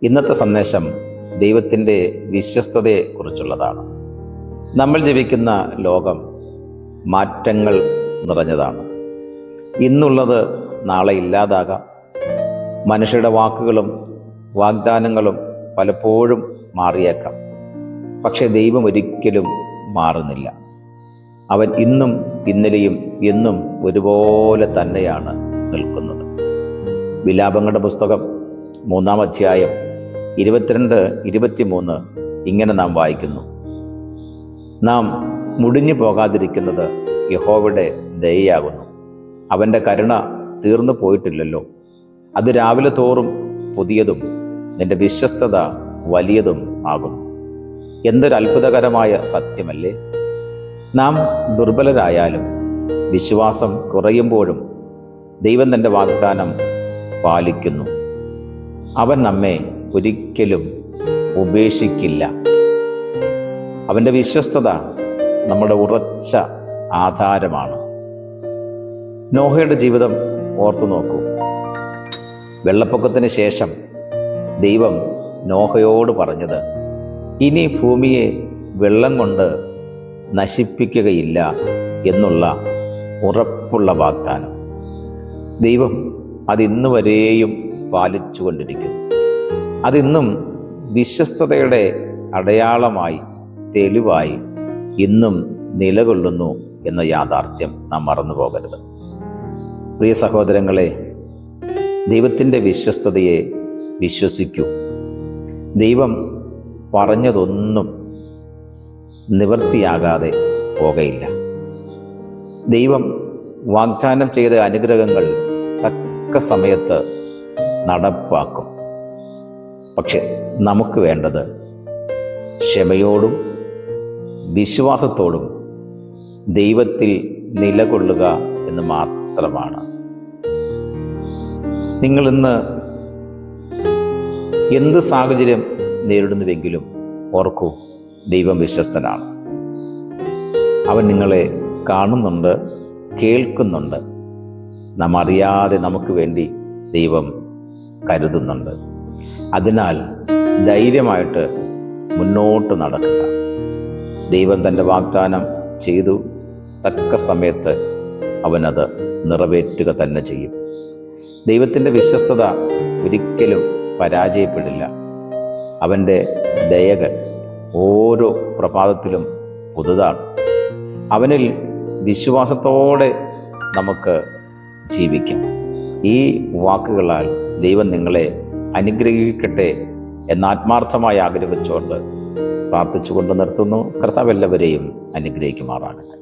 ഇന്നത്തെ സന്ദേശം ദൈവത്തിൻ്റെ വിശ്വസ്തതയെക്കുറിച്ചുള്ളതാണ്. നമ്മൾ ജീവിക്കുന്ന ലോകം മാറ്റങ്ങൾ നിറഞ്ഞതാണ്. ഇന്നുള്ളത് നാളെ ഇല്ലാതാകാം. മനുഷ്യരുടെ വാക്കുകളും വാഗ്ദാനങ്ങളും പലപ്പോഴും മാറിയേക്കാം. പക്ഷെ ദൈവം ഒരിക്കലും മാറുന്നില്ല. അവൻ ഇന്നും ഇന്നലെയും എന്നും ഒരുപോലെ തന്നെയാണ് നിൽക്കുന്നത്. വിലാപങ്ങളുടെ പുസ്തകം 3-ാം അധ്യായം 22-23 ഇങ്ങനെ നാം വായിക്കുന്നു: നാം മുടിഞ്ഞു പോകാതിരിക്കുന്നത് യഹോവയുടെ ദയയാകുന്നു. അവൻ്റെ കരുണ തീർന്നു പോയിട്ടില്ലല്ലോ. അത് രാവിലെ തോറും പുതിയതും നിന്റെ വിശ്വസ്തത വലിയതും ആകുന്നു. എന്തൊരു അത്ഭുതകരമായ സത്യമല്ലേ! നാം ദുർബലരായാലും വിശ്വാസം കുറയുമ്പോഴും ദൈവം തൻ്റെ വാഗ്ദാനം പാലിക്കുന്നു. അവൻ നമ്മെ ഒരിക്കലും ഉപേക്ഷിക്കില്ല. അവൻ്റെ വിശ്വസ്തത നമ്മുടെ ഉറച്ച ആധാരമാണ്. നോഹയുടെ ജീവിതം ഓർത്തു നോക്കൂ. വെള്ളപ്പൊക്കത്തിന് ശേഷം ദൈവം നോഹയോട് പറഞ്ഞത്, ഇനി ഭൂമിയെ വെള്ളം കൊണ്ട് നശിപ്പിക്കുകയില്ല എന്നുള്ള ഉറപ്പുള്ള വാഗ്ദാനം. ദൈവം അതിന്ന് വരെയും പാലിച്ചുകൊണ്ടിരിക്കുന്നു. അതിന്നും വിശ്വസ്തതയുടെ അടയാളമായി, തെളിവായി ഇന്നും നിലകൊള്ളുന്നു എന്ന യാഥാർത്ഥ്യം നാം മറന്നു പോകരുത്. പ്രിയ സഹോദരങ്ങളെ, ദൈവത്തിൻ്റെ വിശ്വസ്തതയെ വിശ്വസിക്കൂ. ദൈവം പറഞ്ഞതൊന്നും നിവൃത്തിയാകാതെ പോകയില്ല. ദൈവം വാഗ്ദാനം ചെയ്ത അനുഗ്രഹങ്ങൾ തക്ക സമയത്ത് നടപ്പാക്കും. പക്ഷെ നമുക്ക് വേണ്ടത് ക്ഷമയോടും വിശ്വാസത്തോടും ദൈവത്തിൽ നിലകൊള്ളുക എന്ന് മാത്രമാണ്. നിങ്ങൾ ഇന്ന് എന്ത് സാഹചര്യം നേരിടുന്നുവെങ്കിലും ഓർക്കൂ, ദൈവം വിശ്വസ്തനാണ്. അവൻ നിങ്ങളെ കാണുന്നുണ്ട്, കേൾക്കുന്നുണ്ട്. നാം അറിയാതെ നമുക്ക് വേണ്ടി ദൈവം കരുതുന്നുണ്ട്. അതിനാൽ ധൈര്യമായിട്ട് മുന്നോട്ട് നടക്കുക. ദൈവം തൻ്റെ വാഗ്ദാനം ചെയ്തു, തക്ക സമയത്ത് അവനത് നിറവേറ്റുക തന്നെ ചെയ്യും. ദൈവത്തിൻ്റെ വിശ്വസ്തത ഒരിക്കലും പരാജയപ്പെടില്ല. അവൻ്റെ ദയകൾ ഓരോ പ്രഭാതത്തിലും പുതുതാണ്. അവനിൽ വിശ്വാസത്തോടെ നമുക്ക് ജീവിക്കാം. ഈ വാക്കുകളാൽ ദൈവം നിങ്ങളെ അനുഗ്രഹിക്കട്ടെ എന്ന് ആത്മാർത്ഥമായി ആഗ്രഹിച്ചുകൊണ്ട് പ്രാർത്ഥിച്ചുകൊണ്ട് നിർത്തുന്നു. കർത്താവ് എല്ലാവരെയും അനുഗ്രഹിക്കുമാറാകട്ടെ.